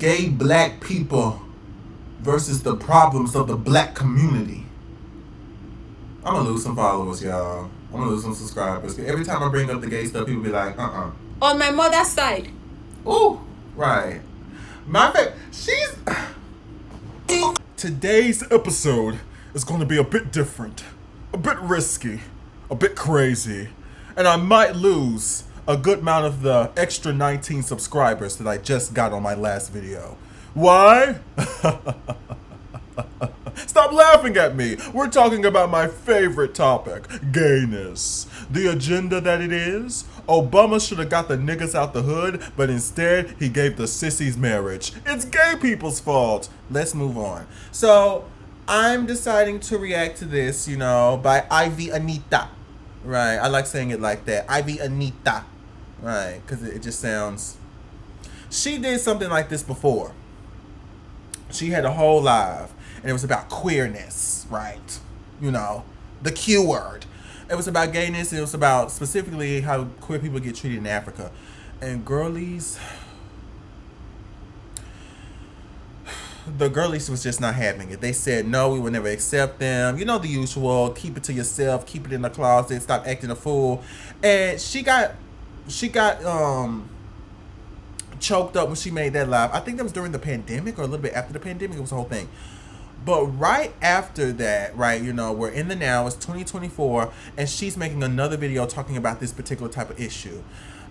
gay black people versus the problems of the black community. I'm gonna lose some followers, y'all. I'm gonna lose some subscribers. Every time I bring up the gay stuff, people be like, On my mother's side. Ooh, right. My favorite. Today's episode is going to be a bit different, a bit risky, a bit crazy, and I might lose a good amount of the extra 19 subscribers that I just got on my last video. Why? Stop laughing at me. We're talking about my favorite topic, gayness. The agenda that it is. Obama should have got the niggas out the hood, but instead he gave the sissies marriage. It's gay people's fault. Let's move on. So I'm deciding to react to this, by Ivy Anita. Right, I like saying it like that. Ivy Anita. Right, because it just sounds... She did something like this before. She had a whole live, and it was about queerness, right? The Q word. It was about gayness, and it was about specifically how queer people get treated in Africa. And the girlies was just not having it. They said, no, we will never accept them. The usual, keep it to yourself, keep it in the closet, stop acting a fool. And she got choked up when she made that live. I think that was during the pandemic or a little bit after the pandemic. It was the whole thing. But right after that, right, we're in the now, it's 2024, and she's making another video talking about this particular type of issue.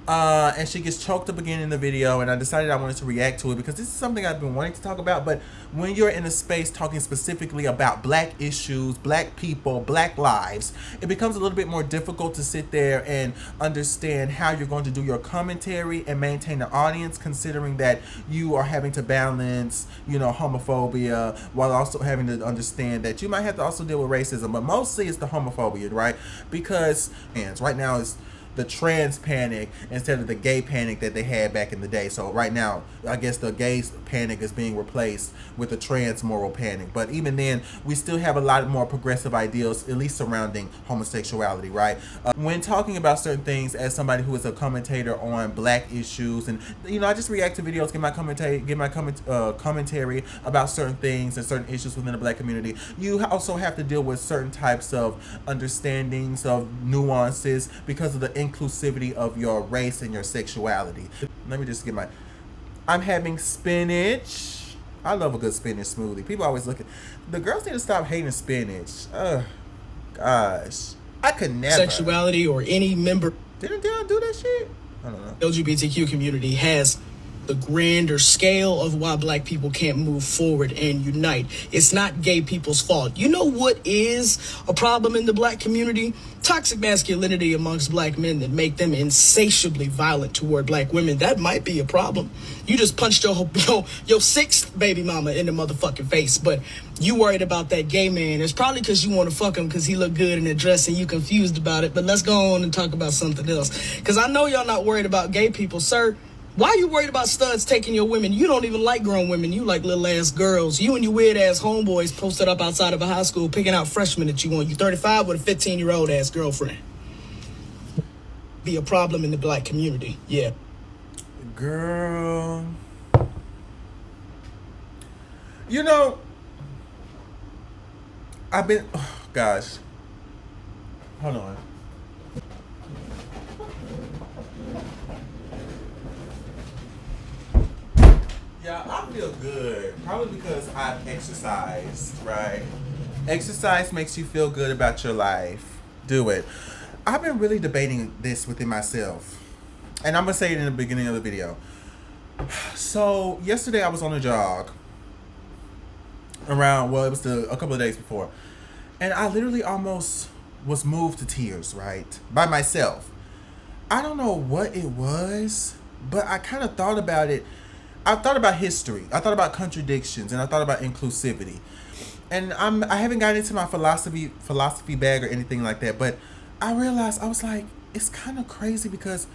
And she gets choked up again in the video, and I decided I wanted to react to it because this is something I've been wanting to talk about. But when you're in a space talking specifically about black issues, black people, black lives, it becomes a little bit more difficult to sit there and understand how you're going to do your commentary and maintain the audience, considering that you are having to balance, homophobia, while also having to understand that you might have to also deal with racism. But mostly it's the homophobia, right? Because right now it's the trans panic instead of the gay panic that they had back in the day. So right now, I guess the gay panic is being replaced with the trans moral panic. But even then, we still have a lot more progressive ideals, at least surrounding homosexuality, right? When talking about certain things, as somebody who is a commentator on black issues, and I just react to videos, give my commentary about certain things and certain issues within the black community. You also have to deal with certain types of understandings of nuances because of the inclusivity of your race and your sexuality. Let me just get I'm having spinach. I love a good spinach smoothie. People always look at... The girls need to stop hating spinach. Oh, gosh. I could never. Sexuality or any member... Didn't I do that shit? I don't know. LGBTQ community has the grander scale of why black people can't move forward and unite. It's not gay people's fault. You know what is a problem in the black community? Toxic masculinity amongst black men that make them insatiably violent toward black women. That might be a problem. You just punched your sixth baby mama in the motherfucking face, but you worried about that gay man. It's probably because you want to fuck him because he look good in a dress and you confused about it. But let's go on and talk about something else. Because I know y'all not worried about gay people, sir. Why are you worried about studs taking your women? You don't even like grown women. You like little ass girls. You and your weird ass homeboys posted up outside of a high school picking out freshmen that you want. You 35 with a 15-year-old ass girlfriend. Be a problem in the black community. Yeah. Girl. I've been... Oh, gosh. Hold on. Yeah, I feel good. Probably because I've exercised, right? Exercise makes you feel good about your life. Do it. I've been really debating this within myself. And I'm going to say it in the beginning of the video. So, yesterday I was on a jog. It was a couple of days before. And I literally almost was moved to tears, right? By myself. I don't know what it was, but I kind of thought about it. I thought about history. I thought about contradictions, and I thought about inclusivity. And I haven't gotten into my philosophy bag or anything like that, but I realized, I was like, it's kind of crazy because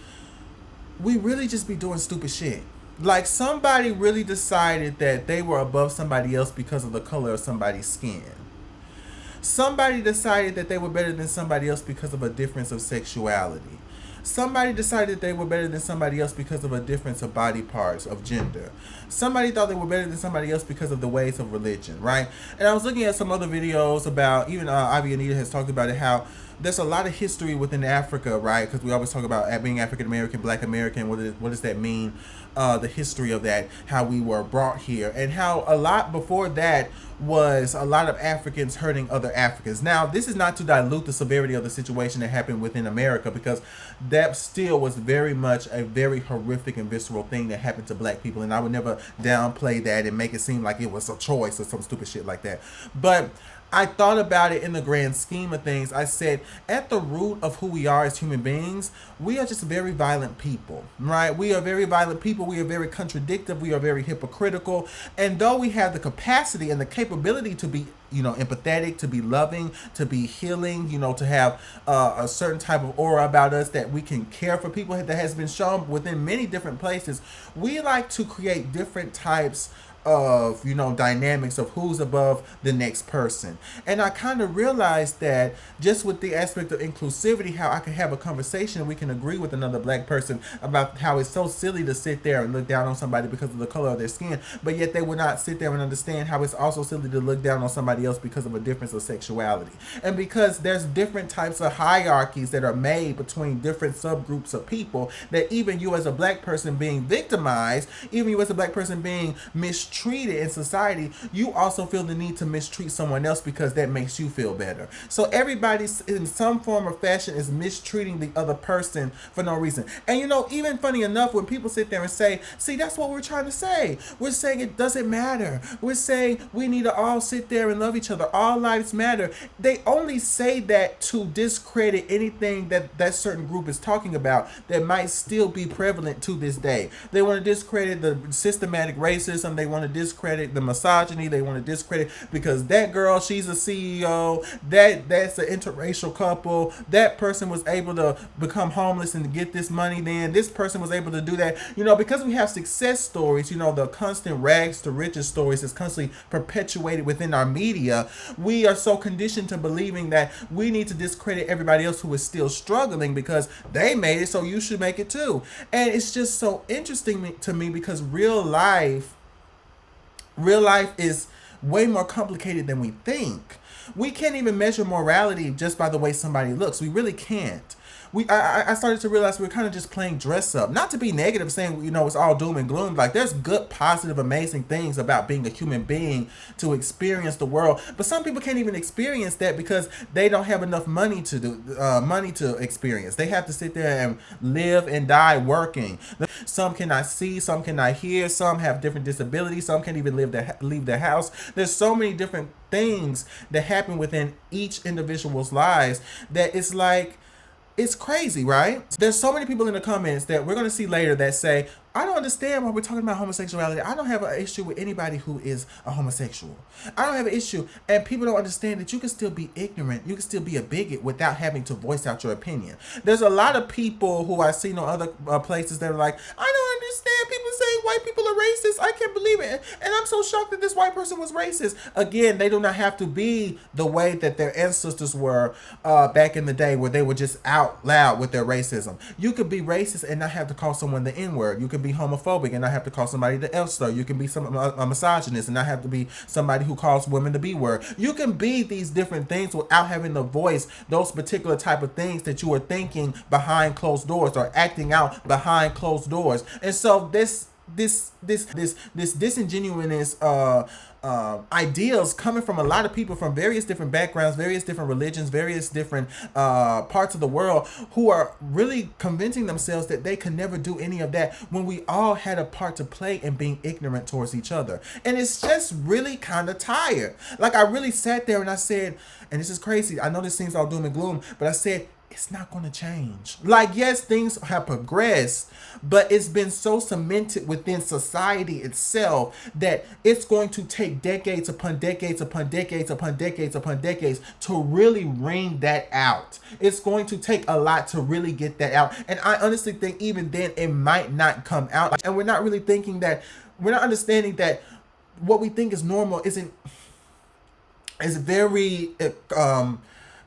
we really just be doing stupid shit. Like, somebody really decided that they were above somebody else because of the color of somebody's skin. Somebody decided that they were better than somebody else because of a difference of sexuality. Somebody decided they were better than somebody else because of a difference of body parts, of gender. Somebody thought they were better than somebody else because of the ways of religion, right? And I was looking at some other videos about, even Ivy Anita has talked about it, how there's a lot of history within Africa, right? Because we always talk about being African American, Black American. What does that mean? The history of that, how we were brought here, and how a lot before that was a lot of Africans hurting other Africans. Now, this is not to dilute the severity of the situation that happened within America, because that still was very much a very horrific and visceral thing that happened to Black people, and I would never downplay that and make it seem like it was a choice or some stupid shit like that. But I thought about it in the grand scheme of things. I said, at the root of who we are as human beings, we are just very violent people, right? We are very violent people. We are very contradictory. We are very hypocritical. And though we have the capacity and the capability to be, empathetic, to be loving, to be healing, to have a certain type of aura about us that we can care for people, that has been shown within many different places, we like to create different types of dynamics of who's above the next person. And I kind of realized that just with the aspect of inclusivity, how I can have a conversation and we can agree with another Black person about how it's so silly to sit there and look down on somebody because of the color of their skin, but yet they would not sit there and understand how it's also silly to look down on somebody else because of a difference of sexuality. And because there's different types of hierarchies that are made between different subgroups of people, that even you as a Black person being victimized, even you as a Black person being mistreated in society, you also feel the need to mistreat someone else because that makes you feel better. So everybody in some form or fashion is mistreating the other person for no reason. And even funny enough, when people sit there and say, see, that's what we're trying to say. We're saying it doesn't matter. We're saying we need to all sit there and love each other. All lives matter. They only say that to discredit anything that certain group is talking about that might still be prevalent to this day. They want to discredit the systematic racism. They want to discredit the misogyny. They want to discredit because that girl, she's a CEO, that's an interracial couple, that person was able to become homeless and get this money, then this person was able to do that, because we have success stories, the constant rags to riches stories is constantly perpetuated within our media. We are so conditioned to believing that we need to discredit everybody else who is still struggling because they made it, so you should make it too. And it's just so interesting to me because real life is way more complicated than we think. We can't even measure morality just by the way somebody looks. We really can't. I started to realize we're kind of just playing dress up. Not to be negative, saying, it's all doom and gloom. Like, there's good, positive, amazing things about being a human being to experience the world. But some people can't even experience that because they don't have enough money to experience. They have to sit there and live and die working. Some cannot see, some cannot hear, some have different disabilities, some can't even leave their house. There's so many different things that happen within each individual's lives that it's like, it's crazy, right? There's so many people in the comments that we're going to see later that say, I don't understand why we're talking about homosexuality. I don't have an issue with anybody who is a homosexual. I don't have an issue. And people don't understand that you can still be ignorant. You can still be a bigot without having to voice out your opinion. There's a lot of people who I've seen on other places that are like, I don't understand. People say white people are racist. I can't believe it. And I'm so shocked that this white person was racist. Again, they do not have to be the way that their ancestors were back in the day where they were just out loud with their racism. You could be racist and not have to call someone the N-word. You could be homophobic and not have to call somebody the F slur. You can be a misogynist and not have to be somebody who calls women the B word. You can be these different things without having to voice those particular type of things that you are thinking behind closed doors or acting out behind closed doors. And so this disingenuous ideals coming from a lot of people from various different backgrounds, various different religions, various different parts of the world who are really convincing themselves that they can never do any of that when we all had a part to play in being ignorant towards each other. And it's just really kind of tired. Like, I really sat there and I said, and this is crazy, I know this seems all doom and gloom, but I said, it's not going to change. Like, yes, things have progressed, but it's been so cemented within society itself that it's going to take decades upon decades upon decades upon decades upon decades to really wring that out. It's going to take a lot to really get that out. And I honestly think even then it might not come out. And we're not understanding that what we think is normal is very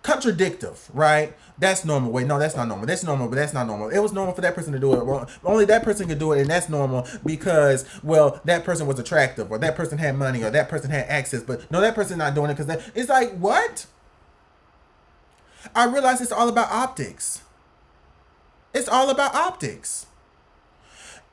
contradictive, right? That's normal. Wait, no, that's not normal. That's normal, but that's not normal. It was normal for that person to do it. Well, only that person could do it, and that's normal because, well, that person was attractive, or that person had money, or that person had access. But no, that person's not doing it because it's like, what? I realize it's all about optics. It's all about optics.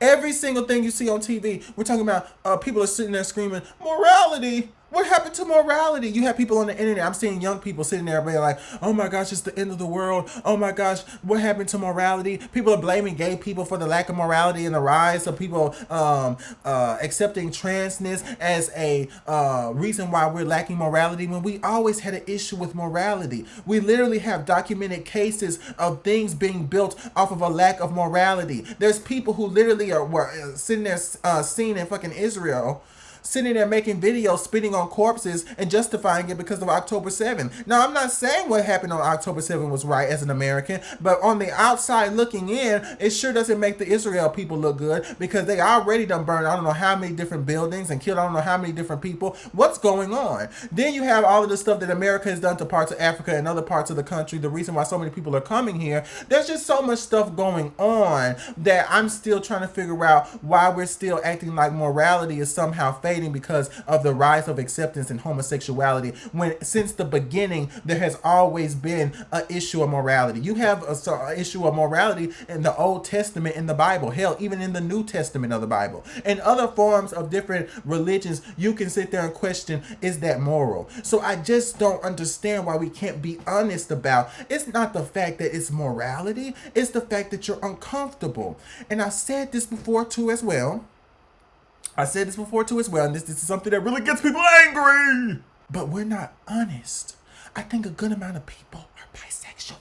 Every single thing you see on TV, we're talking about people are sitting there screaming, morality. What happened to morality? You have people on the internet. I'm seeing young people sitting there being like, oh my gosh, it's the end of the world. Oh my gosh, what happened to morality? People are blaming gay people for the lack of morality and the rise of people accepting transness as a reason why we're lacking morality when we always had an issue with morality. We literally have documented cases of things being built off of a lack of morality. There's people who literally were sitting there seen in fucking Israel, sitting there making videos, spitting on corpses and justifying it because of October 7th. Now, I'm not saying what happened on October 7th was right as an American, but on the outside looking in, it sure doesn't make the Israel people look good because they already done burned I don't know how many different buildings and killed I don't know how many different people. What's going on? Then you have all of the stuff that America has done to parts of Africa and other parts of the country, the reason why so many people are coming here. There's just so much stuff going on that I'm still trying to figure out why we're still acting like morality is somehow fading because of the rise of acceptance in homosexuality, when since the beginning there has always been an issue of morality. You have an issue of morality in the Old Testament in the Bible, hell, even in the New Testament of the Bible. In other forms of different religions, you can sit there and question, is that moral? So I just don't understand why we can't be honest about it's not the fact that it's morality, it's the fact that you're uncomfortable. And I said this before too as well, and this is something that really gets people angry. But we're not honest. I think a good amount of people are bisexual,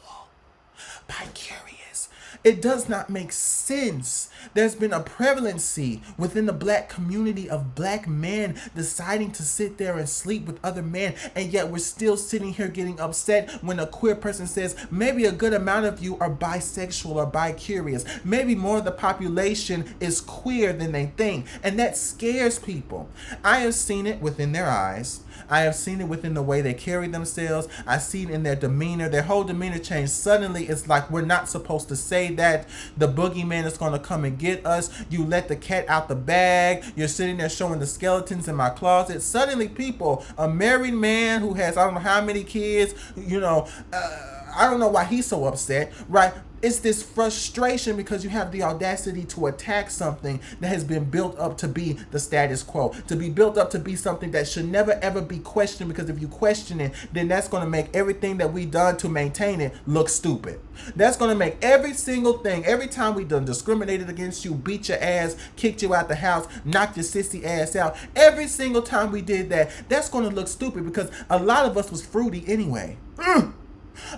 bi-curious. It does not make sense. There's been a prevalency within the black community of black men deciding to sit there and sleep with other men, and yet we're still sitting here getting upset when a queer person says maybe a good amount of you are bisexual or bi-curious. Maybe more of the population is queer than they think, and that scares people. I have seen it within their eyes. I have seen it within the way they carry themselves. I've seen in their demeanor. Their whole demeanor changed. Suddenly, it's like we're not supposed to say that. The boogeyman is going to come and get us. You let the cat out the bag. You're sitting there showing the skeletons in my closet. Suddenly, people, a married man who has I don't know how many kids, I don't know why he's so upset, right? It's this frustration because you have the audacity to attack something that has been built up to be the status quo, to be built up to be something that should never ever be questioned, because if you question it, then that's going to make everything that we done to maintain it look stupid. That's going to make every single thing, every time we done discriminated against you, beat your ass, kicked you out the house, knocked your sissy ass out, every single time we did that, that's going to look stupid because a lot of us was fruity anyway.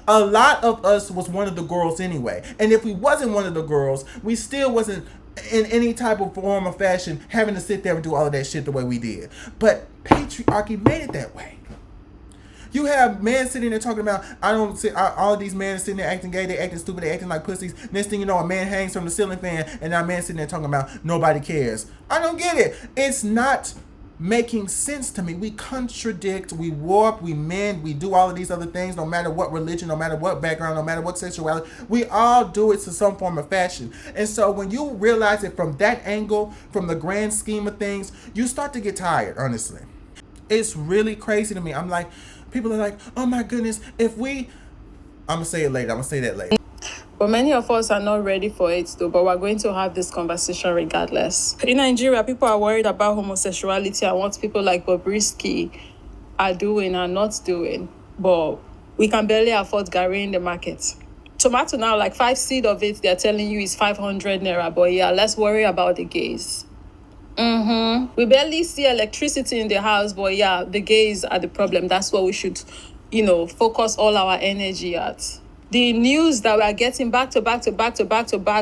A lot of us was one of the girls anyway. And if we wasn't one of the girls, we still wasn't in any type of form or fashion having to sit there and do all of that shit the way we did. But patriarchy made it that way. You have men sitting there talking about, all of these men sitting there acting gay, they acting stupid, they acting like pussies. Next thing you know, a man hangs from the ceiling fan, and now a man sitting there talking about nobody cares. I don't get it. It's not making sense to me. We contradict, we warp, we mend, we do all of these other things, no matter what religion, no matter what background, no matter what sexuality. We all do it to some form of fashion. And so when you realize it from that angle, from the grand scheme of things, you start to get tired, honestly. It's really crazy to me. I'm like, people are like, oh my goodness, I'm going to say it later. I'm going to say that later. But many of us are not ready for it though, but we're going to have this conversation regardless. In Nigeria, people are worried about homosexuality and what people like Bobrisky are doing and not doing. But we can barely afford Gary in the market. Tomato now, like 5 seed of it, they're telling you is 500 naira. But yeah, let's worry about the gays. We barely see electricity in the house, but yeah, the gays are the problem. That's what we should, focus all our energy at. The news that we are getting back to back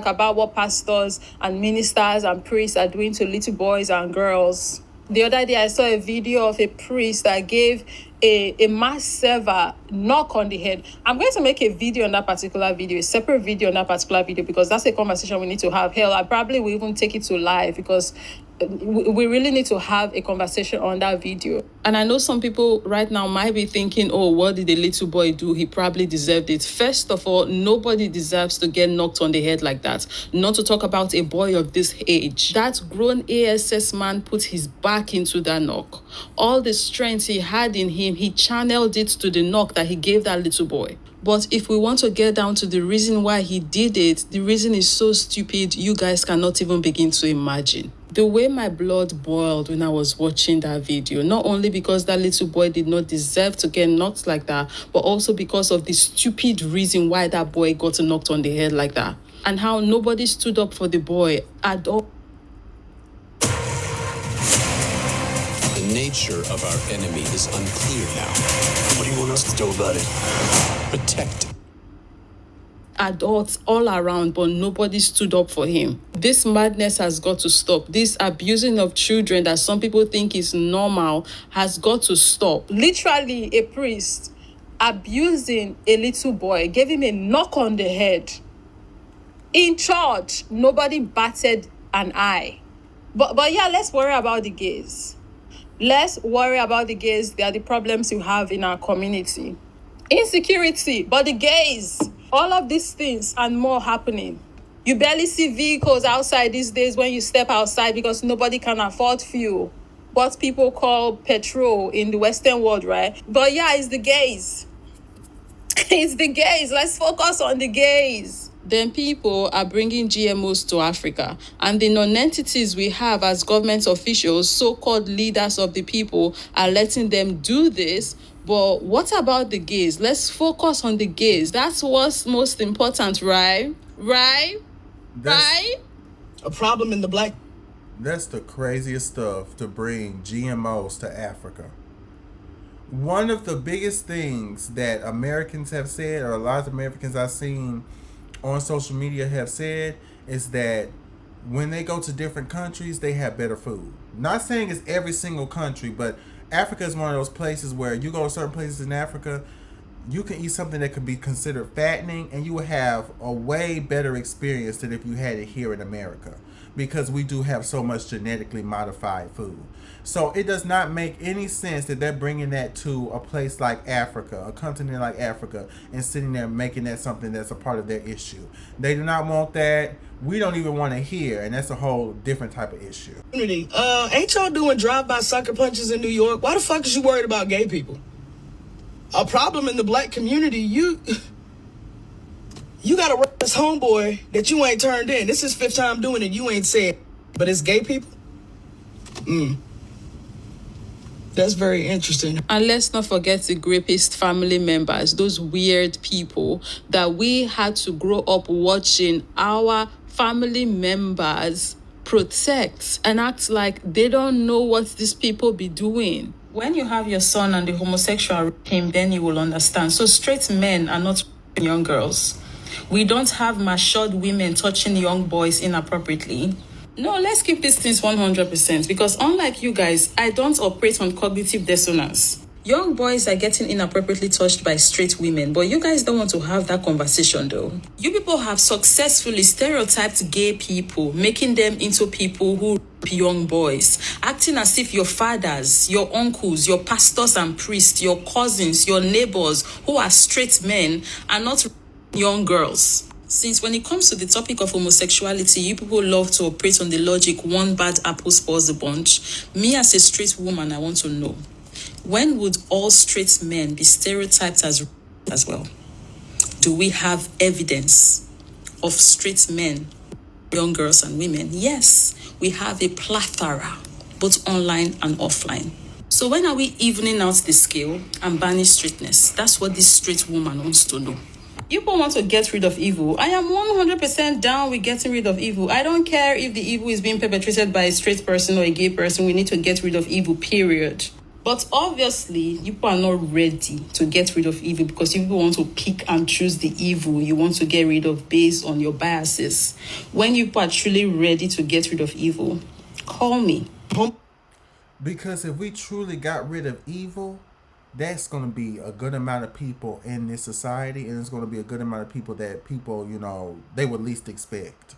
about what pastors and ministers and priests are doing to little boys and girls. The other day, I saw a video of a priest that gave a mass server knock on the head. I'm going to make a video on that particular video, a separate video on that particular video, because that's a conversation we need to have. Hell, I probably will even take it to live because we really need to have a conversation on that video. And I know some people right now might be thinking, oh, what did the little boy do? He probably deserved it. First of all, nobody deserves to get knocked on the head like that. Not to talk about a boy of this age. That grown ASS man put his back into that knock. All the strength he had in him, he channeled it to the knock that he gave that little boy. But if we want to get down to the reason why he did it, the reason is so stupid, you guys cannot even begin to imagine. The way my blood boiled when I was watching that video, not only because that little boy did not deserve to get knocked like that, but also because of the stupid reason why that boy got knocked on the head like that. And how nobody stood up for the boy at all. The nature of our enemy is unclear now. What do you want us to do about it? Protect. Adults all around, but nobody stood up for him. This madness has got to stop. This abusing of children that some people think is normal has got to stop. Literally, a priest abusing a little boy, gave him a knock on the head. In church, nobody batted an eye. But yeah, let's worry about the gays. Let's worry about the gays. They are the problems you have in our community. Insecurity, but the gays. All of these things and more happening. You barely see vehicles outside these days when you step outside because nobody can afford fuel. What people call petrol in the Western world, right? But yeah, it's the gays. It's the gays. Let's focus on the gays. Then people are bringing GMOs to Africa. And the non-entities we have as government officials, so-called leaders of the people, are letting them do this. But what about the gays? Let's focus on the gays. That's what's most important, right? Right? A problem in the black. That's the craziest stuff, to bring GMOs to Africa. One of the biggest things that Americans have said, or a lot of Americans I've seen on social media have said, is that when they go to different countries, they have better food. Not saying it's every single country, but Africa is one of those places where you go to certain places in Africa, you can eat something that could be considered fattening, and you will have a way better experience than if you had it here in America, because we do have so much genetically modified food. So it does not make any sense that they're bringing that to a place like Africa, a continent like Africa, and sitting there making that something that's a part of their issue. They do not want that. We don't even want to hear, and that's a whole different type of issue. Ain't y'all doing drive-by sucker punches in New York? Why the fuck is you worried about gay people? A problem in the black community, you got a this homeboy that you ain't turned in. This is fifth time doing it, you ain't said. But it's gay people? That's very interesting. And let's not forget the rapist family members, those weird people that we had to grow up watching our family members protect and act like they don't know what these people be doing. When you have your son and the homosexual him, then you will understand. So straight men are not young girls. We don't have matured women touching young boys inappropriately. No, let's keep these things 100%, because unlike you guys, I don't operate on cognitive dissonance. Young boys are getting inappropriately touched by straight women, but you guys don't want to have that conversation though. You people have successfully stereotyped gay people, making them into people who rape young boys, acting as if your fathers, your uncles, your pastors and priests, your cousins, your neighbors who are straight men are not young girls. Since when it comes to the topic of homosexuality, you people love to operate on the logic one bad apple spoils the bunch. Me as a straight woman, I want to know, when would all straight men be stereotyped as well? Do we have evidence of straight men, young girls and women? Yes, we have a plethora, both online and offline. So when are we evening out the scale and banning straightness? That's what this straight woman wants to know. People want to get rid of evil. I am 100% down with getting rid of evil. I don't care if the evil is being perpetrated by a straight person or a gay person. We need to get rid of evil, period. But obviously, people are not ready to get rid of evil because people want to pick and choose the evil you want to get rid of based on your biases. When you are truly ready to get rid of evil, call me. Because if we truly got rid of evil, that's going to be a good amount of people in this society, and it's going to be a good amount of people that people, they would least expect.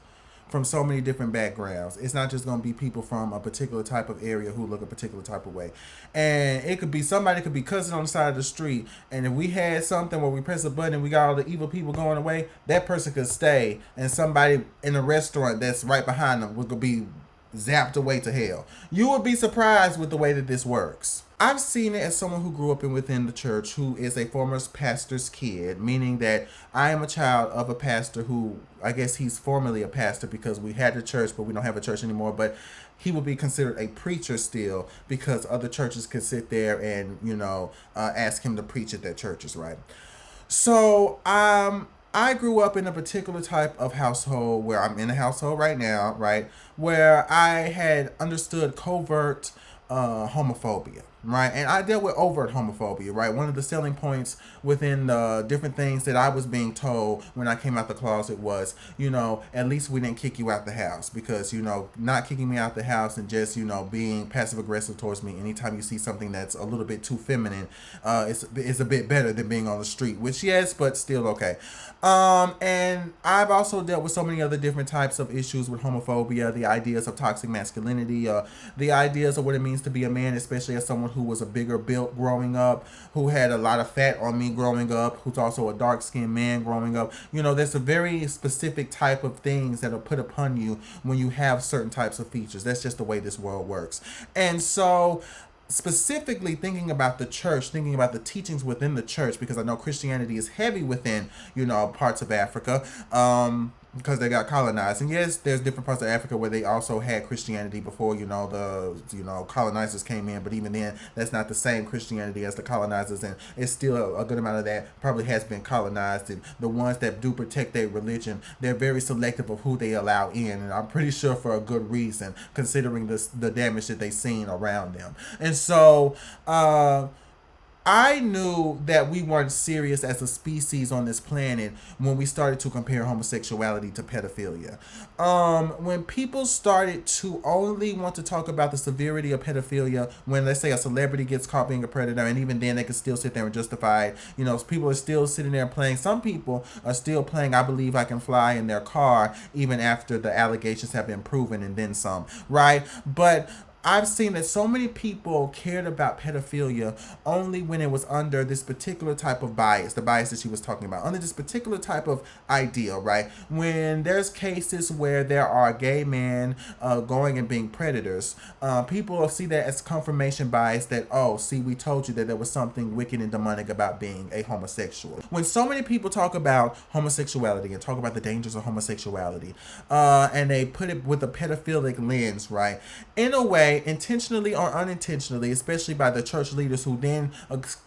from so many different backgrounds. It's not just going to be people from a particular type of area who look a particular type of way. And it could be somebody could be cussing on the side of the street. And if we had something where we press a button and we got all the evil people going away, that person could stay. And somebody in a restaurant that's right behind them would be zapped away to hell. You would be surprised with the way that this works. I've seen it as someone who grew up within the church, who is a former pastor's kid, meaning that I am a child of a pastor who, I guess he's formerly a pastor because we had a church, but we don't have a church anymore. But he would be considered a preacher still because other churches could sit there and, ask him to preach at their churches, right? So, I grew up in a particular type of household where I'm in a household right now, right? Where I had understood covert homophobia, right? And I dealt with overt homophobia, right? One of the selling points within the different things that I was being told when I came out the closet was, at least we didn't kick you out the house, because, not kicking me out the house and just, being passive aggressive towards me anytime you see something that's a little bit too feminine, it's a bit better than being on the street, which yes, but still okay. And I've also dealt with so many other different types of issues with homophobia, the ideas of toxic masculinity, the ideas of what it means to be a man, especially as someone who was a bigger built growing up, who had a lot of fat on me growing up, who's also a dark-skinned man growing up. There's a very specific type of things that are put upon you when you have certain types of features. That's just the way this world works. And so specifically thinking about the church, thinking about the teachings within the church, because I know Christianity is heavy within, parts of Africa, because they got colonized. And yes, there's different parts of Africa where they also had Christianity before, the colonizers came in. But even then, that's not the same Christianity as the colonizers. And it's still a good amount of that probably has been colonized. And the ones that do protect their religion, they're very selective of who they allow in. And I'm pretty sure for a good reason, considering the damage that they've seen around them. And so, I knew that we weren't serious as a species on this planet when we started to compare homosexuality to pedophilia. When people started to only want to talk about the severity of pedophilia when, let's say, a celebrity gets caught being a predator, and even then they can still sit there and justify it. People are still sitting there playing. Some people are still playing I Believe I Can Fly in their car even after the allegations have been proven and then some, right? But I've seen that so many people cared about pedophilia only when it was under this particular type of bias, the bias that she was talking about, under this particular type of ideal, right? When there's cases where there are gay men going and being predators, people see that as confirmation bias that, oh, see, we told you that there was something wicked and demonic about being a homosexual. When so many people talk about homosexuality and talk about the dangers of homosexuality, and they put it with a pedophilic lens, right? In a way, intentionally or unintentionally, especially by the church leaders who then,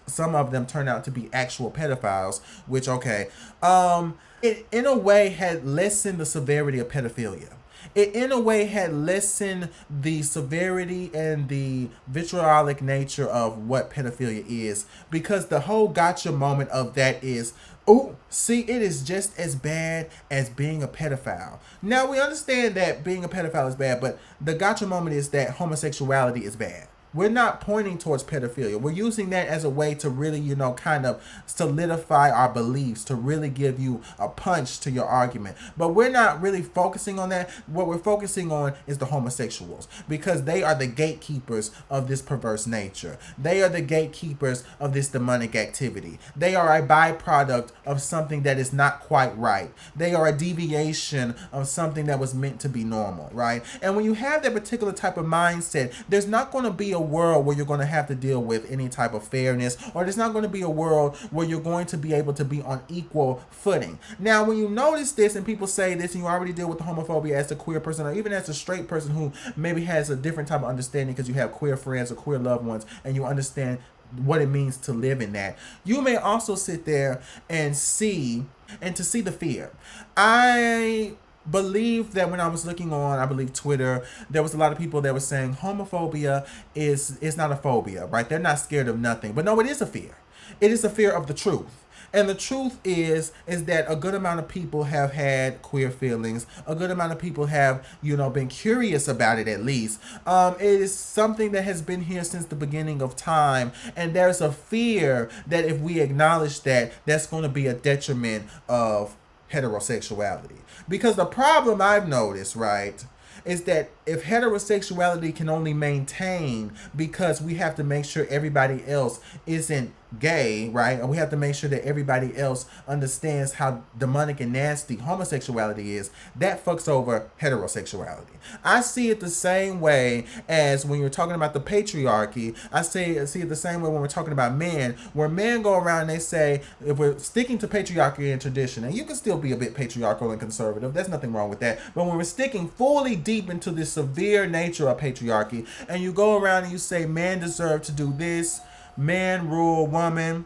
some of them turn out to be actual pedophiles, which, it in a way had lessened the severity of pedophilia. It in a way had lessened the severity and the vitriolic nature of what pedophilia is, because the whole gotcha moment of that is, oh, see, it is just as bad as being a pedophile. Now, we understand that being a pedophile is bad, but the gotcha moment is that homosexuality is bad. We're not pointing towards pedophilia. We're using that as a way to really, kind of solidify our beliefs, to really give you a punch to your argument. But we're not really focusing on that. What we're focusing on is the homosexuals, because they are the gatekeepers of this perverse nature. They are the gatekeepers of this demonic activity. They are a byproduct of something that is not quite right. They are a deviation of something that was meant to be normal, right? And when you have that particular type of mindset, there's not going to be a world where you're going to have to deal with any type of fairness, or there's not going to be a world where you're going to be able to be on equal footing. Now, when you notice this and people say this, and you already deal with the homophobia as a queer person, or even as a straight person who maybe has a different type of understanding because you have queer friends or queer loved ones, and you understand what it means to live in that, you may also sit there and see the fear. I believe that when I was looking on, I believe Twitter, there was a lot of people that were saying homophobia is not a phobia, right? They're not scared of nothing. But no, it is a fear. It is a fear of the truth. And the truth is that a good amount of people have had queer feelings. A good amount of people have, been curious about it at least. It is something that has been here since the beginning of time. And there's a fear that if we acknowledge that, that's going to be a detriment of heterosexuality. Because the problem I've noticed, right, is that if heterosexuality can only maintain because we have to make sure everybody else isn't gay, right? And we have to make sure that everybody else understands how demonic and nasty homosexuality is, that fucks over heterosexuality. I see it the same way as when you're talking about the patriarchy. I see it the same way when we're talking about men, where men go around and they say, if we're sticking to patriarchy and tradition, and you can still be a bit patriarchal and conservative, there's nothing wrong with that, but when we're sticking fully deep into this severe nature of patriarchy, and you go around and you say men deserve to do this, man rule woman,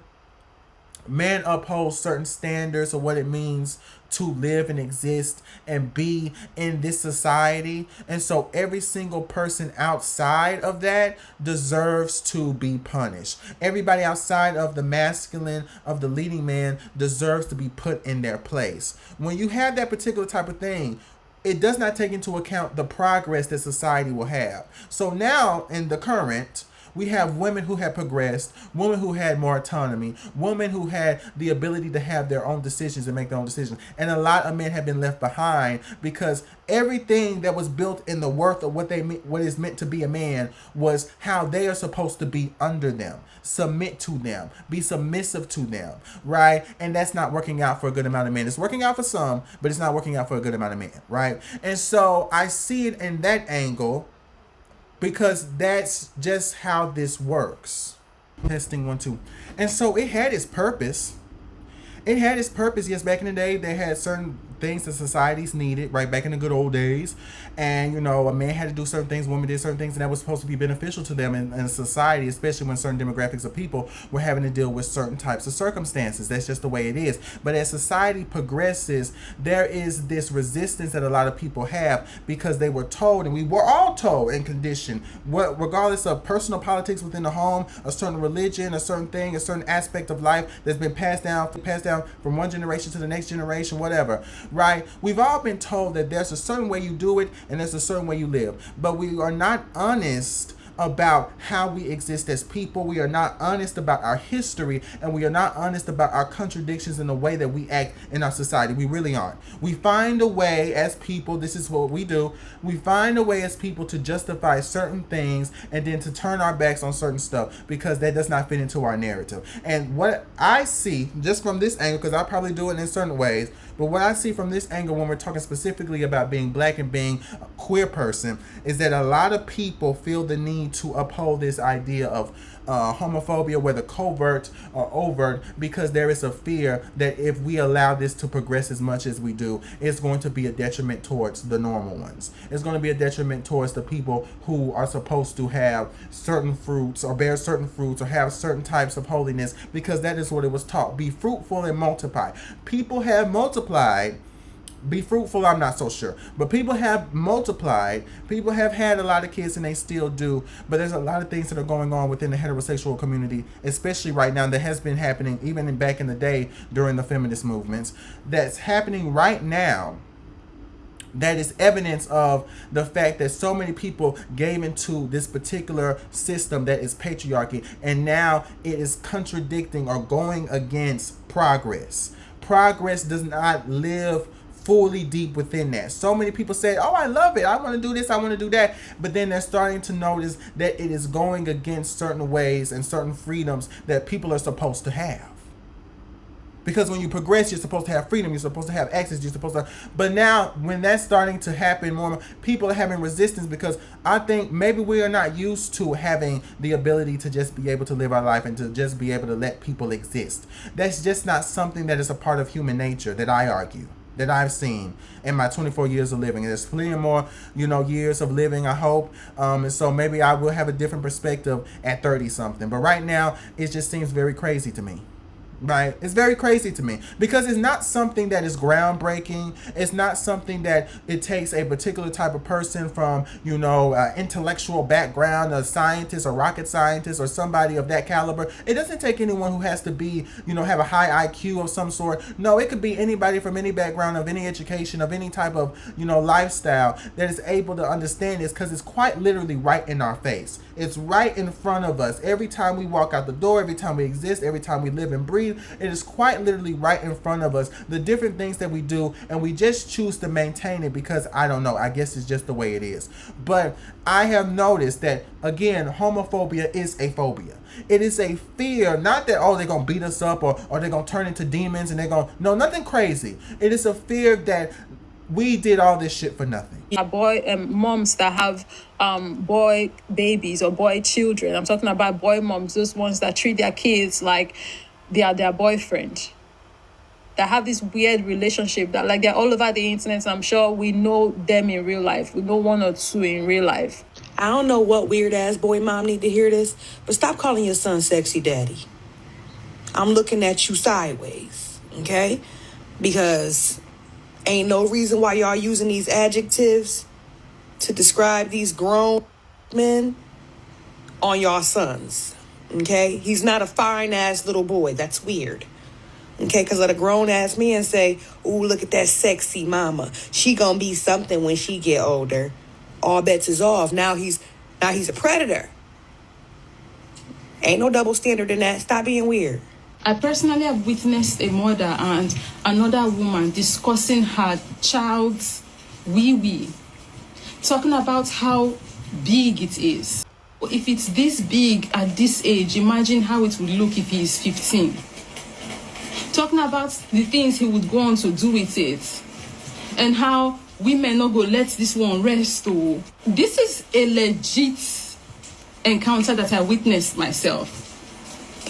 man uphold certain standards of what it means to live and exist and be in this society, and so every single person outside of that deserves to be punished. Everybody outside of the masculine, of the leading man, deserves to be put in their place. When you have that particular type of thing, it does not take into account the progress that society will have. So now in the current, we have women who have progressed, women who had more autonomy, women who had the ability to have their own decisions and make their own decisions. And a lot of men have been left behind because everything that was built in the worth of what is meant to be a man was how they are supposed to be under them, submit to them, be submissive to them, right? And that's not working out for a good amount of men. It's working out for some, but it's not working out for a good amount of men, right? And so I see it in that angle, because that's just how this works. Testing 1 2. And so it had its purpose. It had its purpose. Yes, back in the day, they had certain things that societies needed, right? Back in the good old days. And, you know, a man had to do certain things, women did certain things, and that was supposed to be beneficial to them in society, especially when certain demographics of people were having to deal with certain types of circumstances. That's just the way it is. But as society progresses, there is this resistance that a lot of people have because they were told, and we were all told and conditioned, regardless of personal politics within the home, a certain religion, a certain thing, a certain aspect of life that's been passed down from one generation to the next generation, whatever, right? We've all been told that there's a certain way you do it and there's a certain way you live, but we are not honest about how we exist as people. We are not honest about our history, and we are not honest about our contradictions in the way that we act in our society. We really aren't. We find a way as people, this is what we do, we find a way as people to justify certain things and then to turn our backs on certain stuff because that does not fit into our narrative. And what I see, just from this angle, because I probably do it in certain ways, but what I see from this angle when we're talking specifically about being black and being a queer person is that a lot of people feel the need to uphold this idea of homophobia, whether covert or overt, because there is a fear that if we allow this to progress as much as we do, it's going to be a detriment towards the normal ones. It's going to be a detriment towards the people who are supposed to have certain fruits or bear certain fruits or have certain types of holiness, because that is what it was taught. Be fruitful and multiply. People have multiplied. Be fruitful, I'm not so sure. But people have multiplied. People have had a lot of kids and they still do. But there's a lot of things that are going on within the heterosexual community, especially right now, that has been happening even back in the day during the feminist movements, that's happening right now. That is evidence of the fact that so many people gave into this particular system that is patriarchy, and now it is contradicting or going against progress. Progress does not live fully deep within that. So many people say, oh, I love it, I want to do this, I want to do that, but then they're starting to notice that it is going against certain ways and certain freedoms that people are supposed to have. Because when you progress, you're supposed to have freedom, you're supposed to have access, you're supposed to, but now when that's starting to happen more, people are having resistance, because I think maybe we are not used to having the ability to just be able to live our life and to just be able to let people exist. That's just not something that is a part of human nature, that I argue, that I've seen in my 24 years of living. And there's plenty more, years of living, I hope. And so maybe I will have a different perspective at 30 something. But right now, it just seems very crazy to me. Right? It's very crazy to me because it's not something that is groundbreaking. It's not something that it takes a particular type of person from, intellectual background, a scientist, a rocket scientist, or somebody of that caliber. It doesn't take anyone who has to be, have a high IQ of some sort. No, it could be anybody from any background, of any education, of any type of, lifestyle that is able to understand this, because it's quite literally right in our face. It's right in front of us. Every time we walk out the door, every time we exist, every time we live and breathe, concrete. It is quite literally right in front of us. The different things that we do, and we just choose to maintain it because I don't know. I guess it's just the way it is. But I have noticed that again, homophobia is a phobia. It is a fear, not that they're gonna beat us up or they're gonna turn into demons and they're gonna nothing crazy. It is a fear that we did all this shit for nothing. Boy moms that have boy babies or boy children. I'm talking about boy moms, those ones that treat their kids like they are their boyfriend. That have this weird relationship that like they're all over the internet. And I'm sure we know them in real life. We know one or two in real life. I don't know what weird ass boy mom need to hear this, but stop calling your son sexy daddy. I'm looking at you sideways, okay? Because ain't no reason why y'all using these adjectives to describe these grown men on y'all sons, okay? He's not a fine-ass little boy. That's weird, okay? Because let a grown-ass man say, ooh, look at that sexy mama. She gonna be something when she get older. All bets is off. Now he's a predator. Ain't no double standard in that. Stop being weird. I personally have witnessed a mother and another woman discussing her child's wee-wee, talking about how big it is. If it's this big at this age, imagine how it would look if he's 15. Talking about the things he would go on to do with it and how women not go let this one rest. Oh, this is a legit encounter that I witnessed myself.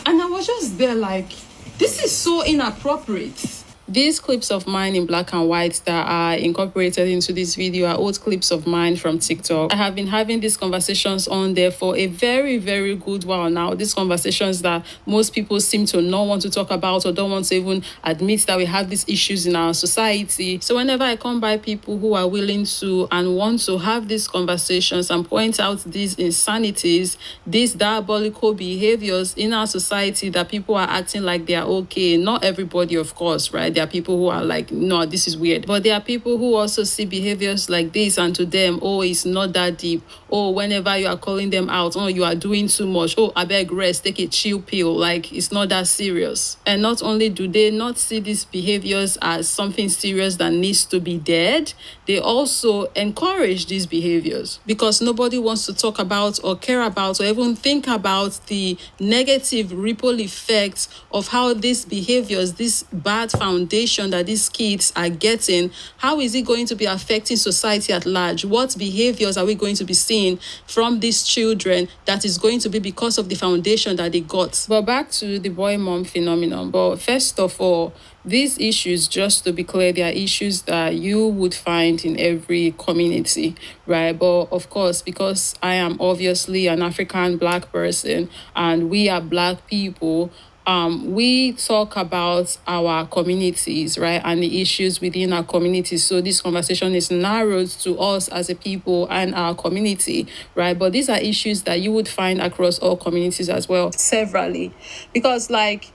And I was just there like, this is so inappropriate. These clips of mine in black and white that are incorporated into this video are old clips of mine from TikTok. I have been having these conversations on there for a very, very good while now. These conversations that most people seem to not want to talk about or don't want to even admit that we have these issues in our society. So whenever I come by people who are willing to and want to have these conversations and point out these insanities, these diabolical behaviors in our society that people are acting like they are okay. Not everybody, of course, right? There are people who are like, no, this is weird. But there are people who also see behaviors like this and to them, oh, it's not that deep. Oh, whenever you are calling them out, oh, you are doing too much. Oh, I beg rest, take a chill pill. Like, it's not that serious. And not only do they not see these behaviors as something serious that needs to be dead, they also encourage these behaviors because nobody wants to talk about or care about or even think about the negative ripple effects of how these behaviors, this bad foundation that these kids are getting, how is it going to be affecting society at large? What behaviors are we going to be seeing from these children that is going to be because of the foundation that they got? But back to the boy mom phenomenon. But first of all, these issues, just to be clear, they are issues that you would find in every community, right? But of course, because I am obviously an African Black person and we are Black people, we talk about our communities, right, and the issues within our communities. So this conversation is narrowed to us as a people and our community, right? But these are issues that you would find across all communities as well, severally. Because, like,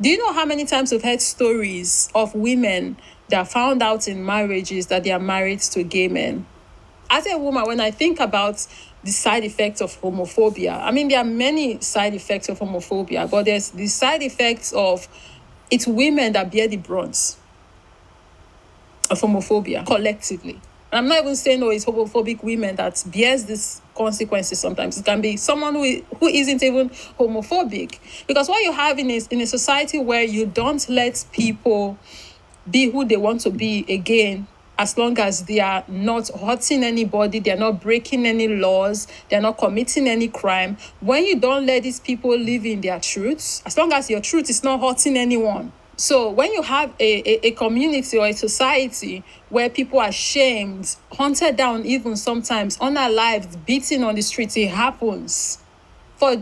do you know how many times we've heard stories of women that found out in marriages that they are married to gay men? As a woman, when I think about the side effects of homophobia, I mean, there are many side effects of homophobia, but there's the side effects of it's women that bear the brunt of homophobia collectively. And I'm not even saying, it's homophobic women that bears these consequences sometimes. It can be someone who isn't even homophobic. Because what you have in a society where you don't let people be who they want to be again, as long as they are not hurting anybody, they're not breaking any laws, they're not committing any crime. When you don't let these people live in their truths, as long as your truth is not hurting anyone. So when you have a community or a society where people are shamed, hunted down even sometimes, unalived, beaten on the streets, it happens for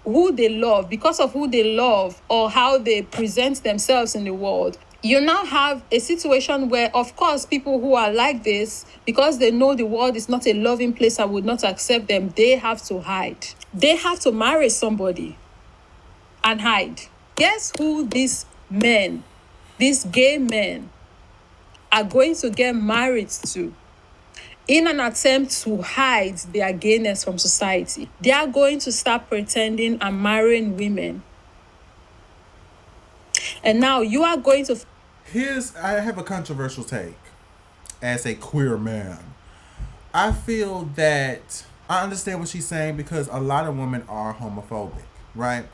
who they love, because of who they love or how they present themselves in the world. You now have a situation where, of course, people who are like this, because they know the world is not a loving place and would not accept them, they have to hide. They have to marry somebody and hide. Guess who these men, these gay men, are going to get married to in an attempt to hide their gayness from society? They are going to start pretending and marrying women And now you are going to I have a controversial take as a queer man. I feel that I understand what she's saying because a lot of women are homophobic, right?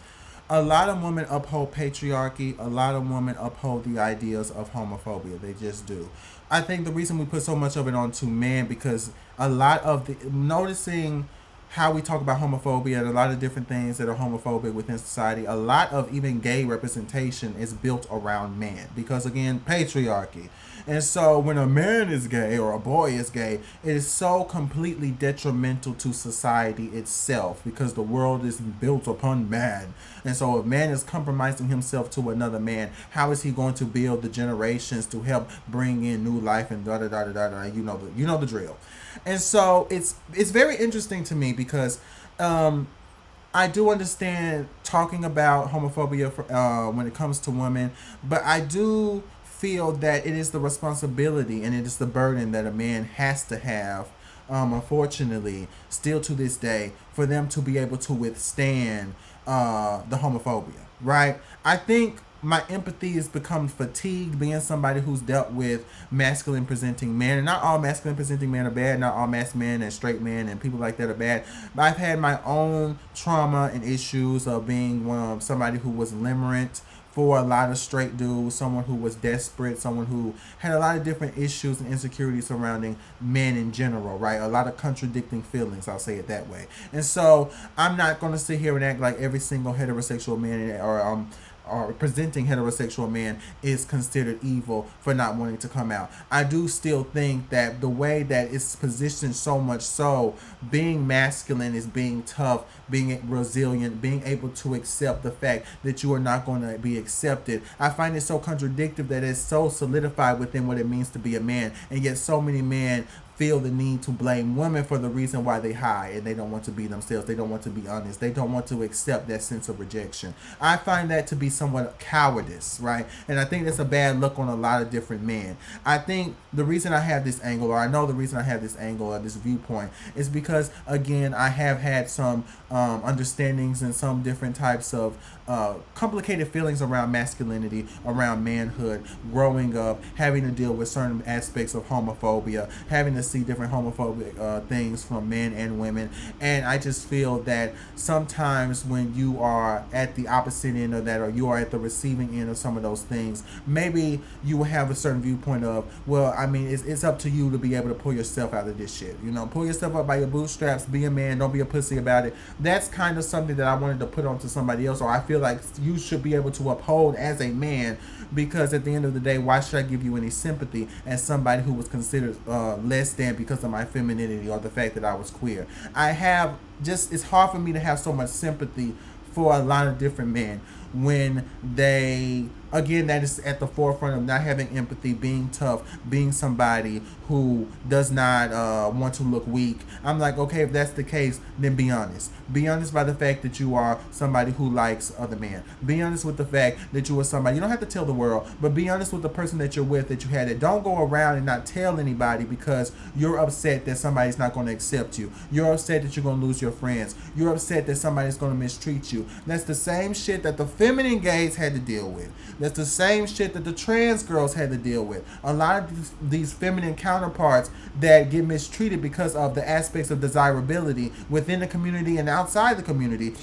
A lot of women uphold patriarchy. A lot of women uphold the ideas of homophobia. They just do. I think the reason we put so much of it onto men because a lot of the noticing how we talk about homophobia and a lot of different things that are homophobic within society, a lot of even gay representation is built around men because, again, patriarchy. And so when a man is gay or a boy is gay, it is so completely detrimental to society itself because the world is built upon man. And so if man is compromising himself to another man, how is he going to build the generations to help bring in new life and da da da da da? You know the drill. And so it's very interesting to me because I do understand talking about homophobia when it comes to women, but I do feel that it is the responsibility and it is the burden that a man has to have, unfortunately, still to this day, for them to be able to withstand the homophobia, right? I think my empathy has become fatigued being somebody who's dealt with masculine presenting men. And not all masculine presenting men are bad. Not all masked men and straight men and people like that are bad. But I've had my own trauma and issues of being somebody who was limerent for a lot of straight dudes, someone who was desperate, someone who had a lot of different issues and insecurities surrounding men in general, right? A lot of contradicting feelings, I'll say it that way. And so I'm not going to sit here and act like every single heterosexual man or presenting heterosexual man is considered evil for not wanting to come out. I do still think that the way that it's positioned so much so, being masculine is being tough, being resilient, being able to accept the fact that you are not going to be accepted. I find it so contradictory that it's so solidified within what it means to be a man, and yet so many men feel the need to blame women for the reason why they hide and they don't want to be themselves. They don't want to be honest. They don't want to accept that sense of rejection. I find that to be somewhat cowardice, right? And I think that's a bad look on a lot of different men. I think the reason I have this angle, or I know the reason I have this angle or this viewpoint, is because, again, I have had some understandings and some different types of complicated feelings around masculinity, around manhood, growing up, having to deal with certain aspects of homophobia, having to see different homophobic things from men and women. And I just feel that sometimes when you are at the opposite end of that, or you are at the receiving end of some of those things, maybe you will have a certain viewpoint of, well, I mean, it's up to you to be able to pull yourself out of this shit. You know, pull yourself up by your bootstraps, be a man, don't be a pussy about it. That's kind of something that I wanted to put onto somebody else, or I feel like you should be able to uphold as a man, because at the end of the day, why should I give you any sympathy as somebody who was considered less than because of my femininity or the fact that I was queer? It's hard for me to have so much sympathy for a lot of different men when they, again, that is at the forefront of not having empathy, being tough, being somebody who does not want to look weak. I'm like, okay, if that's the case, then be honest. Be honest by the fact that you are somebody who likes other men. Be honest with the fact that you are somebody, you don't have to tell the world, but be honest with the person that you're with, that you had it. Don't go around and not tell anybody because you're upset that somebody's not going to accept you. You're upset that you're going to lose your friends. You're upset that somebody's going to mistreat you. That's the same shit that the feminine gays had to deal with. That's the same shit that the trans girls had to deal with. A lot of these feminine counterparts that get mistreated because of the aspects of desirability within the community and outside the community.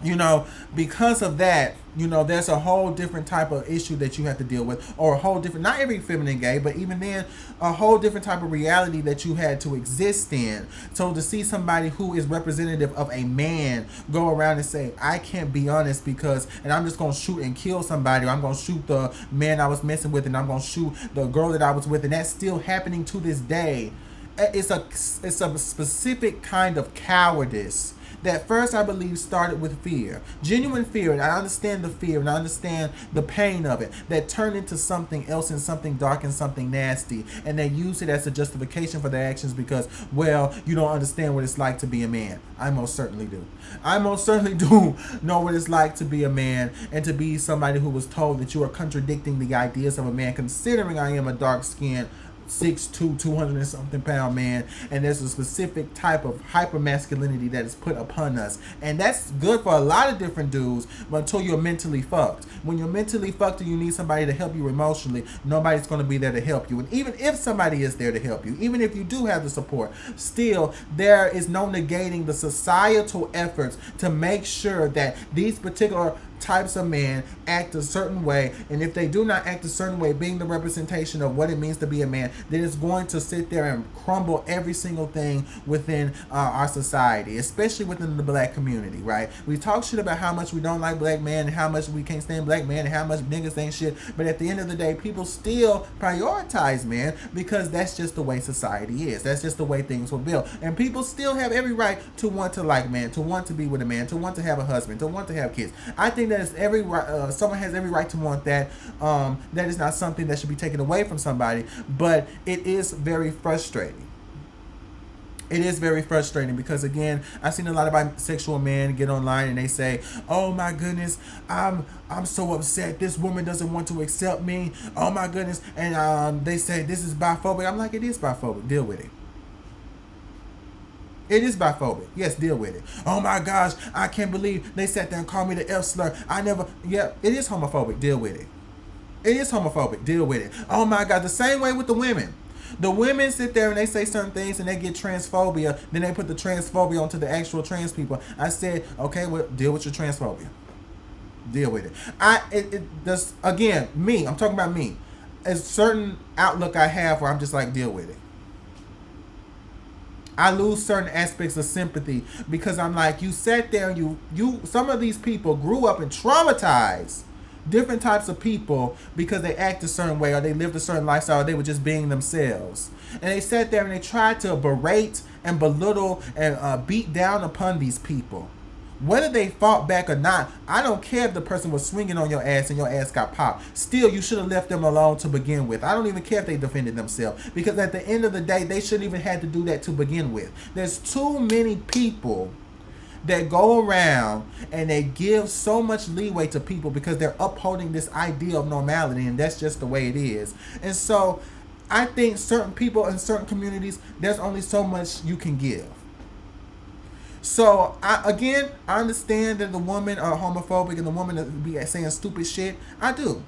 You know, because of that, you know, there's a whole different type of issue that you have to deal with, or a whole different, not every feminine gay, but even then, a whole different type of reality that you had to exist in. So to see somebody who is representative of a man go around and say, I can't be honest because, and I'm just going to shoot and kill somebody, or I'm going to shoot the man I was messing with, and I'm going to shoot the girl that I was with, and that's still happening to this day. It's a specific kind of cowardice that first, I believe, started with fear. Genuine fear, and I understand the fear, and I understand the pain of it, that turned into something else and something dark and something nasty, and they use it as a justification for their actions because, well, you don't understand what it's like to be a man. I most certainly do. I most certainly do know what it's like to be a man and to be somebody who was told that you are contradicting the ideas of a man, considering I am a dark-skinned 6'2", 200 and something pound man, and there's a specific type of hyper masculinity that is put upon us, and that's good for a lot of different dudes, but until you're mentally fucked. When you're mentally fucked and you need somebody to help you emotionally, nobody's going to be there to help you. And even if somebody is there to help you, even if you do have the support, still there is no negating the societal efforts to make sure that these particular types of men act a certain way, and if they do not act a certain way, being the representation of what it means to be a man, then it's going to sit there and crumble every single thing within our society, especially within the black community, right? We talk shit about how much we don't like black men and how much we can't stand black men and how much niggas ain't shit, but at the end of the day, people still prioritize men because that's just the way society is. That's just the way things were built, and people still have every right to want to like man, to want to be with a man, to want to have a husband, to want to have kids. I think that is every right. Someone has every right to want that. That is not something that should be taken away from somebody, but it is very frustrating. It is very frustrating because, again, I've seen a lot of bisexual men get online and they say, "Oh my goodness, I'm so upset. This woman doesn't want to accept me. Oh my goodness," and they say this is biphobic. I'm like, it is biphobic. Deal with it. It is biphobic. Yes, deal with it. Oh my gosh, I can't believe they sat there and called me the F slur. Yeah, it is homophobic. Deal with it. It is homophobic. Deal with it. Oh my God, the same way with the women. The women sit there and they say certain things and they get transphobia. Then they put the transphobia onto the actual trans people. I said, okay, well, deal with your transphobia. Deal with it. Again, me. I'm talking about me. A certain outlook I have where I'm just like, deal with it. I lose certain aspects of sympathy because I'm like, you sat there and you some of these people grew up and traumatized different types of people because they act a certain way or they lived a certain lifestyle or they were just being themselves. And they sat there and they tried to berate and belittle and beat down upon these people. Whether they fought back or not, I don't care if the person was swinging on your ass and your ass got popped. Still, you should have left them alone to begin with. I don't even care if they defended themselves, because at the end of the day, they shouldn't even have to do that to begin with. There's too many people that go around and they give so much leeway to people because they're upholding this idea of normality, and that's just the way it is. And so I think certain people in certain communities, there's only so much you can give. So, I understand that the women are homophobic and the women that be saying stupid shit. I do.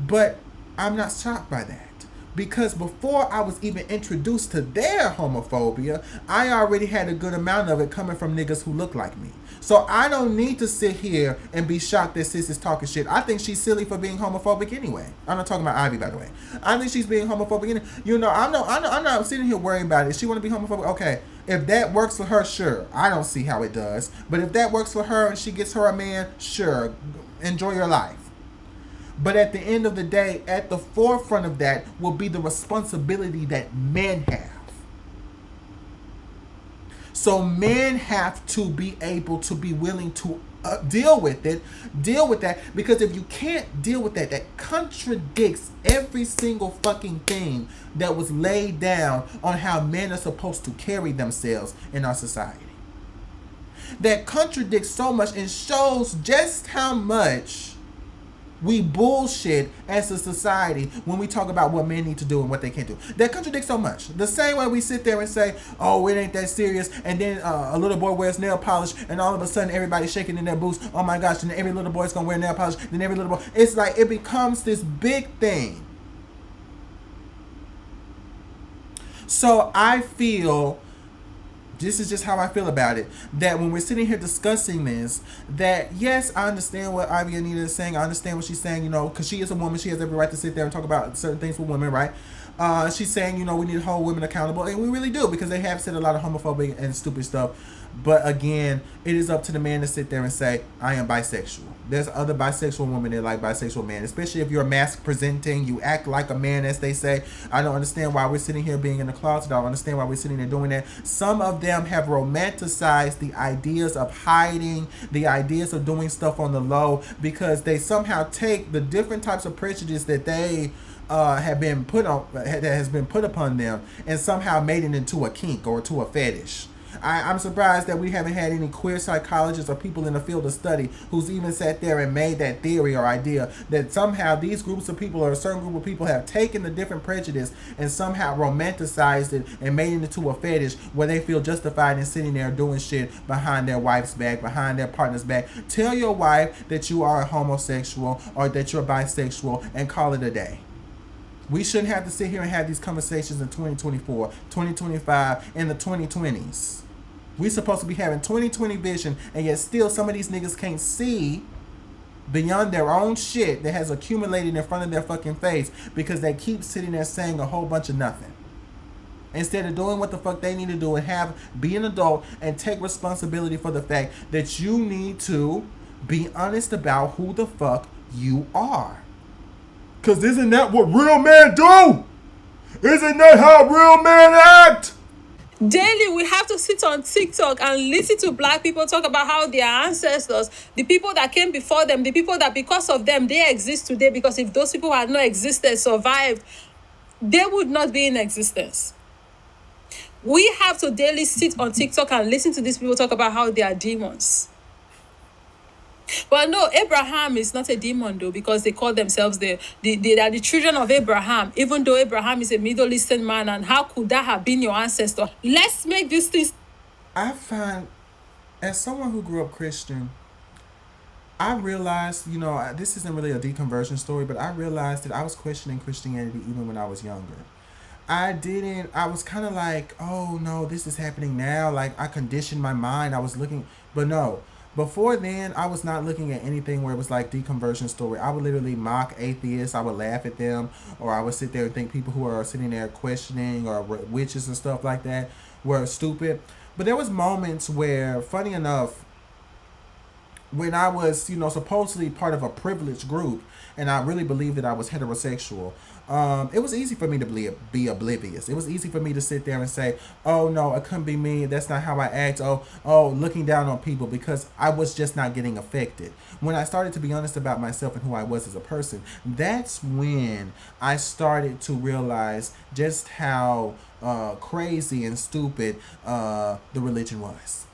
But I'm not shocked by that. Because before I was even introduced to their homophobia, I already had a good amount of it coming from niggas who look like me. So I don't need to sit here and be shocked that sis is talking shit. I think she's silly for being homophobic anyway. I'm not talking about Ivy, by the way. I think she's being homophobic anyway. You know, I'm not sitting here worrying about it. If she want to be homophobic, okay. If that works for her, sure. I don't see how it does. But if that works for her and she gets her a man, sure. Enjoy your life. But at the end of the day, at the forefront of that will be the responsibility that men have. So men have to be able to be willing to deal with that, because if you can't deal with that, that contradicts every single fucking thing that was laid down on how men are supposed to carry themselves in our society. That contradicts so much and shows just how much we bullshit as a society when we talk about what men need to do and what they can't do. That contradicts so much. The same way we sit there and say, oh, it ain't that serious, and then a little boy wears nail polish and all of a sudden everybody's shaking in their boots. Oh my gosh, and every little boy's gonna wear nail polish, then every little boy. It's like it becomes this big thing. So I feel, this is just how I feel about it, that when we're sitting here discussing this, that yes, I understand what Ivy Anita is saying. I understand what she's saying, you know, because she is a woman. She has every right to sit there and talk about certain things with women, right? She's saying, you know, we need to hold women accountable, and we really do, because they have said a lot of homophobic and stupid stuff. But again, it is up to the man to sit there and say, I am bisexual. There's other bisexual women that like bisexual men, especially if you're mask presenting, you act like a man, as they say. I don't understand why we're sitting here being in the closet. I don't understand why we're sitting there doing that. Some of them have romanticized the ideas of hiding, the ideas of doing stuff on the low, because they somehow take the different types of prejudice that they have been put on, that has been put upon them, and somehow made it into a kink or to a fetish. I'm surprised that we haven't had any queer psychologists or people in the field of study who's even sat there and made that theory or idea that somehow these groups of people or a certain group of people have taken the different prejudice and somehow romanticized it and made it into a fetish where they feel justified in sitting there doing shit behind their wife's back, behind their partner's back. Tell your wife that you are a homosexual or that you're bisexual and call it a day. We shouldn't have to sit here and have these conversations in 2024, 2025, and the 2020s. We supposed to be having 2020 vision, and yet still some of these niggas can't see beyond their own shit that has accumulated in front of their fucking face because they keep sitting there saying a whole bunch of nothing. Instead of doing what the fuck they need to do and be an adult and take responsibility for the fact that you need to be honest about who the fuck you are. Because isn't that what real men do? Isn't that how real men act? Daily, we have to sit on TikTok and listen to black people talk about how their ancestors, the people that came before them, the people that because of them, they exist today. Because if those people had not existed, survived, they would not be in existence. We have to daily sit on TikTok and listen to these people talk about how they are demons. Well, no, Abraham is not a demon though, because they call themselves they are the children of Abraham, even though Abraham is a Middle Eastern man. And how could that have been your ancestor? Let's make these things. I find, as someone who grew up Christian, I realized, this isn't really a deconversion story, but I realized that I was questioning Christianity even when I was younger. I was kind of like, oh no, this is happening now. Like I conditioned my mind. I was looking, but no. Before then, I was not looking at anything where it was like deconversion story. I would literally mock atheists. I would laugh at them, or I would sit there and think people who are sitting there questioning or witches and stuff like that were stupid. But there was moments where, funny enough, when I was, supposedly part of a privileged group, and I really believed that I was heterosexual, it was easy for me to be oblivious. It was easy for me to sit there and say, oh no, it couldn't be me. That's not how I act. Oh, looking down on people, because I was just not getting affected. When I started to be honest about myself and who I was as a person, that's when I started to realize just how crazy and stupid the religion was.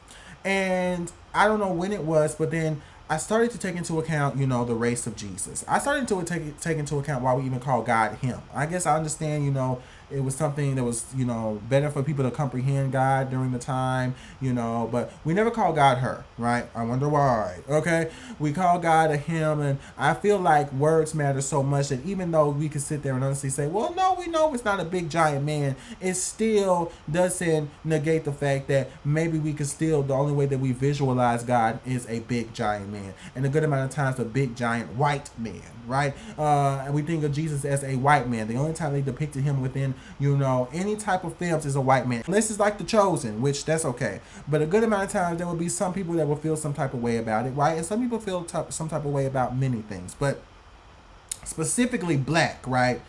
And I don't know when it was, but then I started to take into account, the race of Jesus. I started to take into account why we even call God him. I guess I understand, it was something that was, better for people to comprehend God during the time, but we never call God her, right? I wonder why, okay? We call God a him, and I feel like words matter so much that even though we can sit there and honestly say, well, no, we know it's not a big giant man, it still doesn't negate the fact that maybe we can still, the only way that we visualize God is a big giant man. And a good amount of times a big giant white man, right? And we think of Jesus as a white man. The only time they depicted him within, any type of films is a white man. Unless it's like The Chosen, which that's okay. But a good amount of times there will be some people that will feel some type of way about it, right? And some people feel some type of way about many things. But specifically black, right?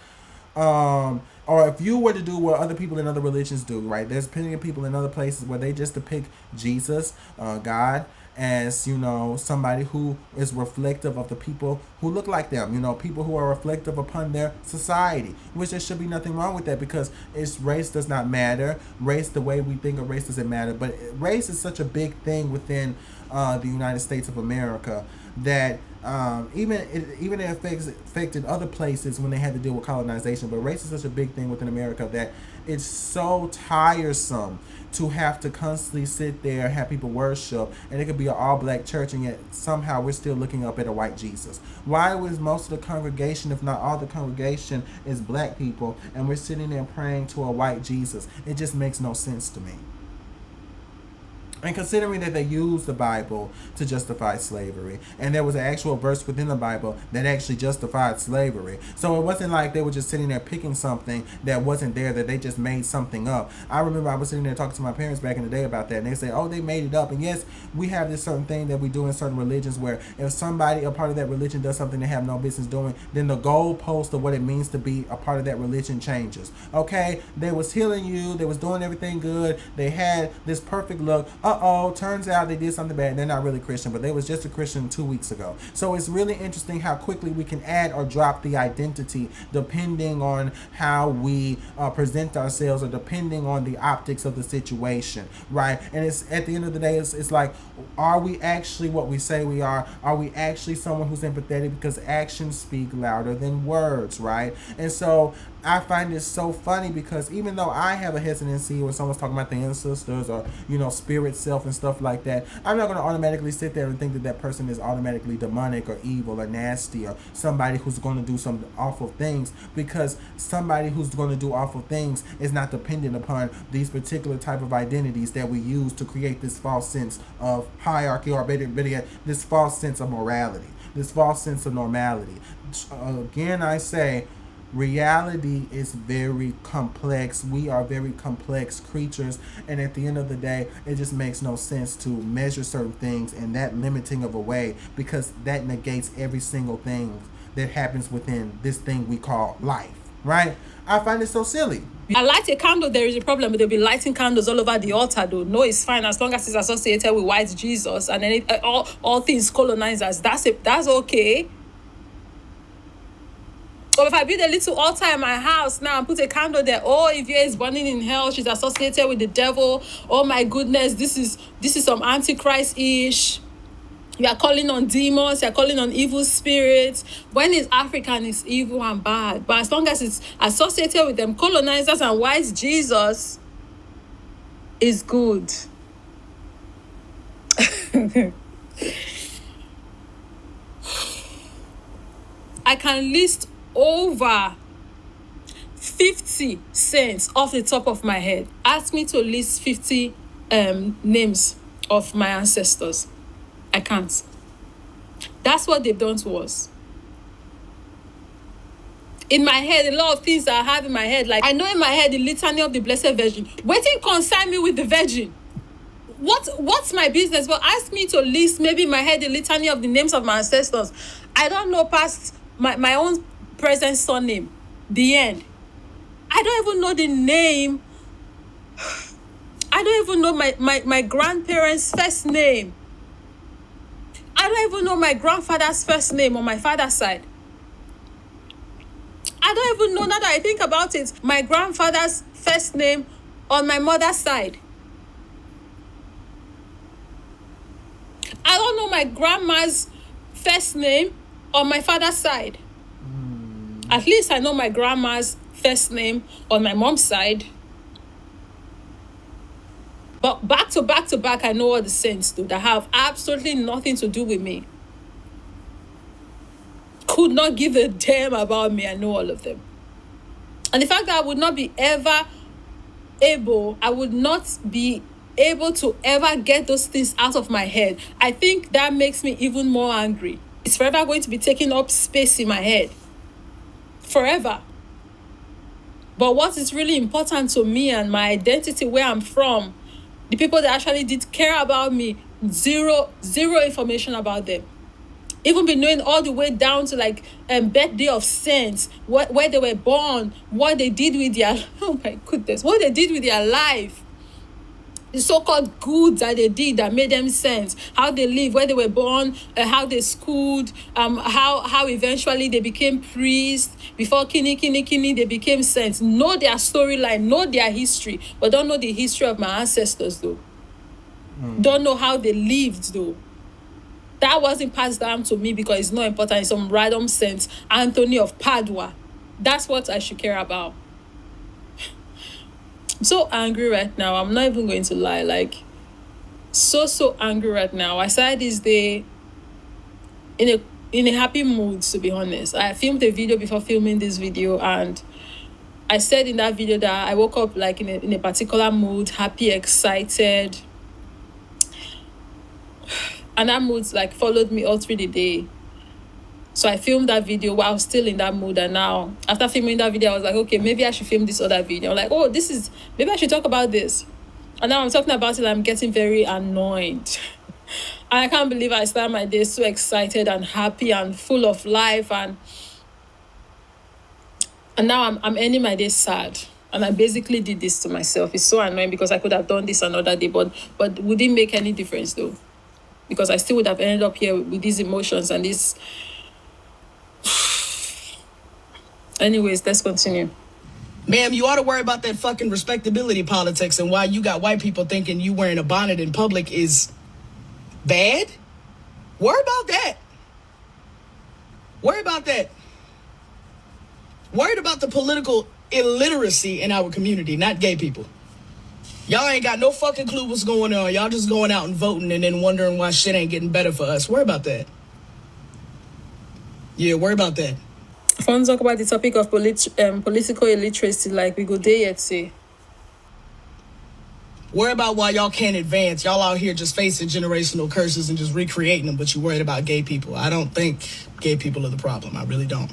Or if you were to do what other people in other religions do, right? There's plenty of people in other places where they just depict Jesus, God, as, somebody who is reflective of the people who look like them, people who are reflective upon their society, which there should be nothing wrong with that, because race does not matter. Race, the way we think of race, doesn't matter. But race is such a big thing within the United States of America that even it affected other places when they had to deal with colonization. But race is such a big thing within America that it's so tiresome to have to constantly sit there and have people worship, and it could be an all-black church, and yet somehow we're still looking up at a white Jesus. Why was most of the congregation, if not all the congregation, is black people, and we're sitting there praying to a white Jesus? It just makes no sense to me. And considering that they used the Bible to justify slavery, and there was an actual verse within the Bible that actually justified slavery. So it wasn't like they were just sitting there picking something that wasn't there, that they just made something up. I remember I was sitting there talking to my parents back in the day about that, and they say, oh, they made it up. And yes, we have this certain thing that we do in certain religions where if somebody, a part of that religion, does something they have no business doing, then the goalpost of what it means to be a part of that religion changes. Okay, they was healing you, they was doing everything good, they had this perfect look. turns out they did something bad. They're not really Christian, but they was just a Christian 2 weeks ago. So it's really interesting how quickly we can add or drop the identity depending on how we present ourselves or depending on the optics of the situation, right? And it's at the end of the day, it's like, are we actually what we say we are? Are we actually someone who's empathetic? Because actions speak louder than words, right? And so I find it so funny because even though I have a hesitancy when someone's talking about the ancestors or, you know, spirit self and stuff like that, I'm not going to automatically sit there and think that that person is automatically demonic or evil or nasty or somebody who's going to do some awful things, because somebody who's going to do awful things is not dependent upon these particular type of identities that we use to create this false sense of hierarchy, or better yet, this false sense of morality, this false sense of normality. Again, I say, reality is very complex. We are very complex creatures, and at the end of the day, it just makes no sense to measure certain things in that limiting of a way, because that negates every single thing that happens within this thing we call life, right? I find it so silly. I light a candle, there is a problem. They'll be lighting candles all over the altar, though. No, it's fine as long as it's associated with white Jesus and then all things colonizers. That's okay. Or if I build a little altar in my house now and put a candle there, if Evia is burning in hell, she's associated with the devil. Oh my goodness, this is some Antichrist-ish. You are calling on demons, you are calling on evil spirits. When it's African, it's evil and bad. But as long as it's associated with them colonizers and white Jesus, is good. I can list over 50 saints off the top of my head. Ask me to list 50 names of my ancestors. I can't. That's what they've done to us. In my head, a lot of things that I have in my head, like I know in my head the litany of the Blessed Virgin. Waiting concern me with the Virgin. What's my business? But ask me to list maybe in my head the litany of the names of my ancestors. I don't know past my own present surname, the end. I don't even know the name. I don't even know my grandparents' first name. I don't even know my grandfather's first name on my father's side. I don't even know, now that I think about it, my grandfather's first name on my mother's side. I don't know my grandma's first name on my father's side. At least I know my grandma's first name on my mom's side. But back to back, I know all the saints do that have absolutely nothing to do with me. Could not give a damn about me. I know all of them. And the fact that I would not be able to ever get those things out of my head, I think that makes me even more angry. It's forever going to be taking up space in my head. Forever. But what is really important to me and my identity, where I'm from, the people that actually did care about me, zero information about them. Even been knowing all the way down to like birthday of saints, where they were born, what they did with their, oh my goodness, what they did with their life. The so-called goods that they did that made them sense. How they lived, where they were born, how they schooled, how eventually they became priests. Before kini, they became saints. Know their storyline, know their history, but don't know the history of my ancestors though. Don't know how they lived though. That wasn't passed down to me because it's not important. It's some random saint, Anthony of Padua. That's what I should care about. I'm so angry right now. I'm not even going to lie. Like, so angry right now. I started this day in a happy mood, to be honest. I filmed a video before filming this video, and I said in that video that I woke up like in a particular mood, happy, excited. And that mood like followed me all through the day. So I filmed that video while still in that mood, and now after filming that video I was like, okay, maybe I should film this other video. I'm like, oh, maybe I should talk about this. And now I'm talking about it, I'm getting very annoyed. And I can't believe I start my day so excited and happy and full of life, and now I'm ending my day sad. And I basically did this to myself. It's so annoying because I could have done this another day, but would it make any difference though? Because I still would have ended up here with these emotions and this. Anyways, let's continue. Ma'am, you ought to worry about that fucking respectability politics and why you got white people thinking you wearing a bonnet in public is bad. Worry about that. Worry about that. Worried about the political illiteracy in our community, not gay people. Y'all ain't got no fucking clue what's going on. Y'all just going out and voting and then wondering why shit ain't getting better for us. Worry about that. Yeah, worry about that. If I want to talk about the topic of political illiteracy, like we go there yet say. Worry about why y'all can't advance. Y'all out here just facing generational curses and just recreating them, but you worried about gay people. I don't think gay people are the problem. I really don't.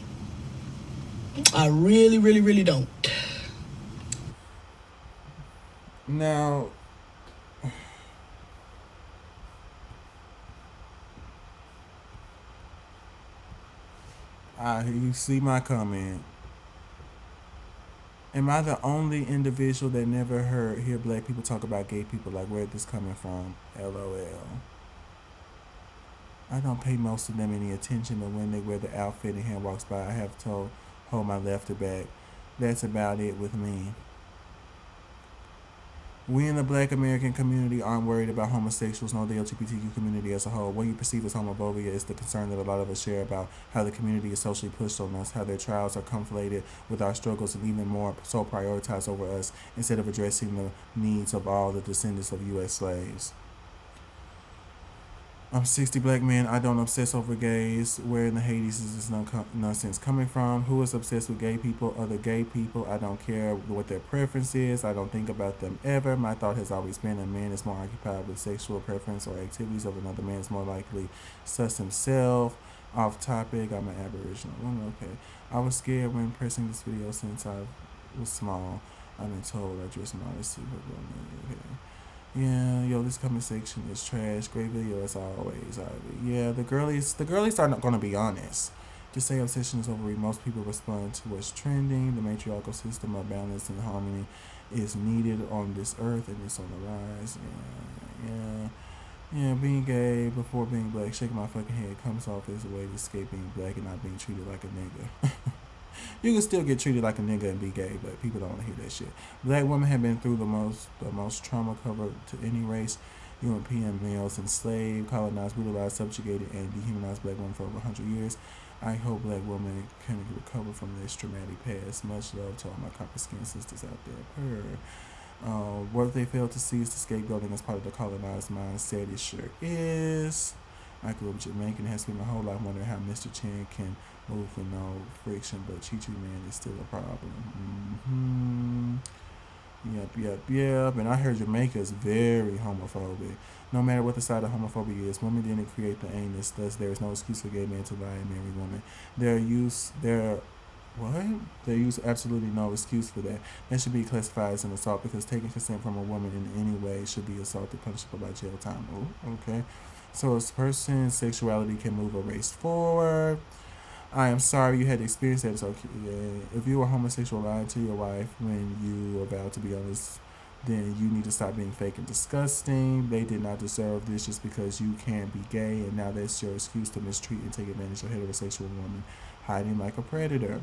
I really, really, really don't. Now, you see my comment. Am I the only individual that never hear black people talk about gay people? Like, where is this coming from? LOL. I don't pay most of them any attention, but when they wear the outfit and hand walks by, I have to hold my left or back. That's about it with me. We in the black American community aren't worried about homosexuals nor the LGBTQ community as a whole. What you perceive as homophobia is the concern that a lot of us share about how the community is socially pushed on us, how their trials are conflated with our struggles and even more so prioritized over us instead of addressing the needs of all the descendants of U.S. slaves. I'm 60 black men. I don't obsess over gays. Where in the Hades is this nonsense coming from? Who is obsessed with gay people? Other gay people. I don't care what their preference is. I don't think about them ever. My thought has always been a man is more occupied with sexual preference or activities of another man is more likely sus himself. Off topic. I'm an Aboriginal woman. Okay. I was scared when pressing this video since I was small. I've been told I dress modesty. Okay. Yeah, yo, this comment section is trash. Great video as always. Yeah, the girlies are not gonna be honest. Just say obsession is over. Most people respond to what's trending. The matriarchal system of balance and harmony is needed on this earth, and it's on the rise. Yeah. Being gay before being black, shaking my fucking head comes off as a way to escape being black and not being treated like a nigga. You can still get treated like a nigga and be gay, but people don't want to hear that shit. Black women have been through the most trauma covered to any race. European males enslaved, colonized, brutalized, subjugated, and dehumanized black women for over 100 years. I hope black women can recover from this traumatic past. Much love to all my copper-skinned sisters out there. What they fail to see is the scapegoating as part of the colonized mindset. It sure is. I grew up Jamaican and have spent my whole life wondering how Mr. Chan can move with no friction, but Chi Chi Man is still a problem. Yep. And I heard Jamaica is very homophobic. No matter what the side of homophobia is, women didn't create the anus, thus there is no excuse for gay men to lie and marry women. There use absolutely no excuse for that. That should be classified as an assault because taking consent from a woman in any way should be assaulted, punishable by jail time. Oh, okay. So a person's sexuality can move a race forward. I am sorry you had to experience that. It's okay. If you were homosexual lying to your wife when you were about to be honest, then you need to stop being fake and disgusting. They did not deserve this just because you can't be gay, and now that's your excuse to mistreat and take advantage of a heterosexual woman hiding like a predator.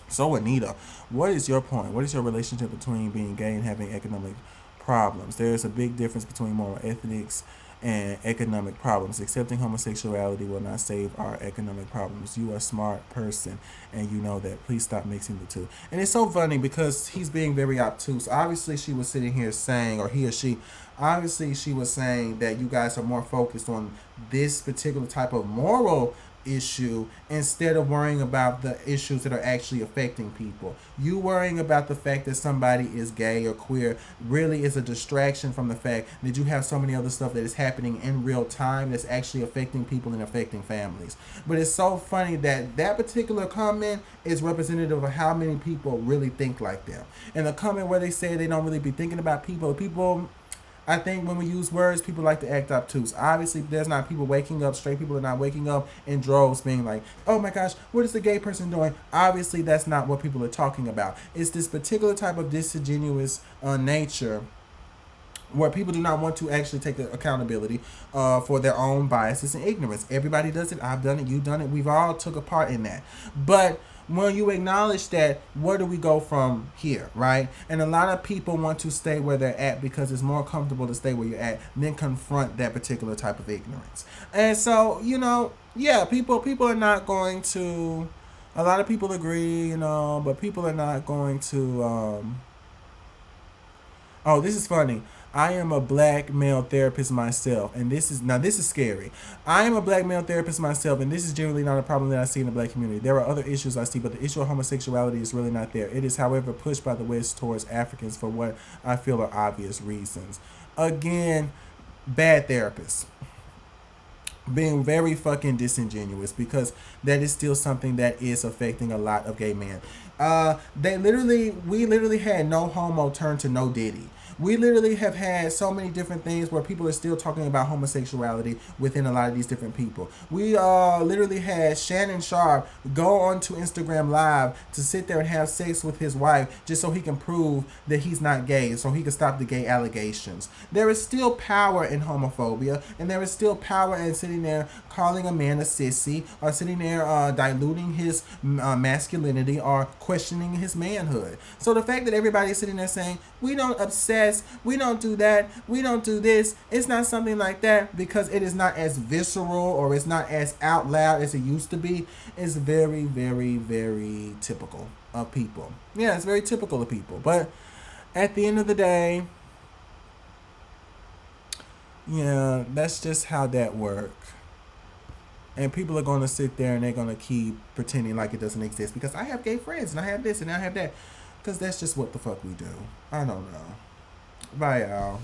So Anita, what is your point? What is your relationship between being gay and having economic problems? There is a big difference between moral ethics and economic problems. Accepting homosexuality will not save our economic problems. You are a smart person and you know that. Please stop mixing the two. And it's so funny because he's being very obtuse. Obviously she was sitting here saying, or he or she, obviously she was saying that you guys are more focused on this particular type of moral issue instead of worrying about the issues that are actually affecting people. You worrying about the fact that somebody is gay or queer really is a distraction from the fact that you have so many other stuff that is happening in real time that's actually affecting people and affecting families. But it's so funny that that particular comment is representative of how many people really think like them. And the comment where they say they don't really be thinking about people I think when we use words, people like to act obtuse. Obviously, there's not people waking up, straight people are not waking up in droves being like, oh my gosh, what is the gay person doing? Obviously, that's not what people are talking about. It's this particular type of disingenuous nature where people do not want to actually take the accountability for their own biases and ignorance. Everybody does it. I've done it. You've done it. We've all took a part in that. But when you acknowledge that, where do we go from here, right? And a lot of people want to stay where they're at because it's more comfortable to stay where you're at than confront that particular type of ignorance. And so, you know, yeah, people are not going to, a lot of people agree, you know, but people are not going to, oh, this is funny. I am a black male therapist myself, and this is scary. I am a black male therapist myself, and this is generally not a problem that I see in the black community. There are other issues I see, but the issue of homosexuality is really not there. It is, however, pushed by the West towards Africans for what I feel are obvious reasons. Again, bad therapists. Being very fucking disingenuous, because that is still something that is affecting a lot of gay men. We literally had no homo turn to no diddy. We literally have had so many different things where people are still talking about homosexuality within a lot of these different people. We literally had Shannon Sharp go onto Instagram Live to sit there and have sex with his wife just so he can prove that he's not gay, so he can stop the gay allegations. There is still power in homophobia, and there is still power in sitting there calling a man a sissy, or sitting there diluting his masculinity, or questioning his manhood. So the fact that everybody is sitting there saying, we don't obsess, we don't do that, we don't do this, it's not something like that, because it is not as visceral or it's not as out loud as it used to be, is very, very, very typical of people. Yeah, it's very typical of people. But at the end of the day, yeah, that's just how that works. And people are going to sit there and they're going to keep pretending like it doesn't exist, because I have gay friends and I have this and I have that. Because that's just what the fuck we do. I don't know. Bye, y'all.